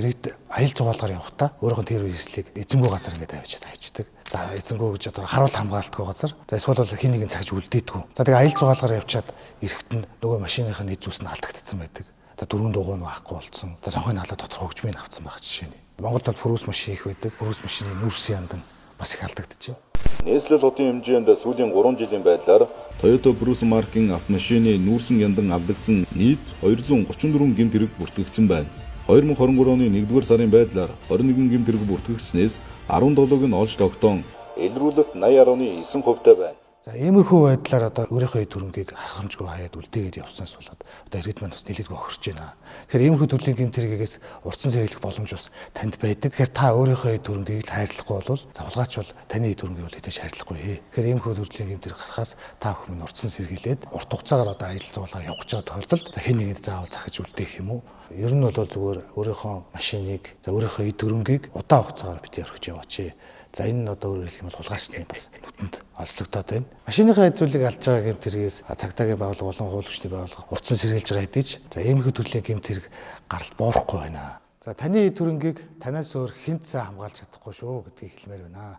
Ирээд аялал жугаалгаар явахдаа өөрийнхөө тэр үйлслийг эзэмгүй газар ингээд авчиад хайчдаг. За эзэмгүй гэж одоо харуул хамгаалтгүй газар. За эсвэл бол хин нэгэн цагж үлдээдэггүй. За тэгээ аялал жугаалгаар явчаад ирэхэд нь нөгөө машиныхын нэг зүйлс нь алдагдсан байдаг. За дөрвөн дугуй нь байхгүй болсон. За цонхойн алдаа дотор хөгжмийг авцсан байх жишээ нь. Монголд бол пүрүүс машин их байдаг. Пүрүүс машины нүрс яндан бас их алдагдчихэ. Нийслэл хотын хэмжээнд сүүлийн 3 жилийн байдлаар Toyota Prius маркийн автомашины нүүрсэн яндан авдагдсан нийт 234 гэмт хэрэг бүртгэгдсэн байна. 2023 оны 1-р сарын байдлаар 21 гэмт хэрэг бүртгэгдснээс 17-г нь олж тогтоон илрүүлэлт 80.9% байна. За иймэрхүү байдлаар одоо өөрийнхөө төрөнгийг хахамжгүй хаяад үлдээгээд явснаас болоод одоо иргэд маань бас нэлээдгүй охирч байна. Тэгэхээр иймэрхүү төрлийн гэмт хэрэгээс урдсан сэргийлэх боломж бас танд байдаг. Тэгэхээр та өөрийнхөө төрөнгийг л хайрлахгүй бол завлгаач бол таны төрөнгийг бол хэзээ хайрлахгүй. Тэгэхээр иймэрхүү төрлийн гэмт хэрэг гарахаас та бүхэн урдсан сэргийлээд урт хугацаагаар одоо аялал жугаалгаар явж байгаа тохиолдолд хэн нэгэнд заавал захиж үлдээх юм уу? Ер нь бол зүгээр өөрийнхөө машиныг за өөрийнхөө төрөнгийг удаан хугацаагаар битгий орхиж яваач. За энэ нь одоо өөрөөр хэлэх юм бол хулгайчдын бас нүдэнд олзлогдоод байна. Машиныхаа эзүүлийг алж байгаа гэмт хэрэгээс цагдаагийн байгууллага болон хууль хүчний байгууллага урдсан сэргийлж байгаа хэдий ч за иймэрхүү төрлийн гэмт хэрэг гаралт боорохгүй байна. За таны төрөнгийг танаас өөр хэн ч хамгаалж чадахгүй шүү гэдгийг хэлмээр байна.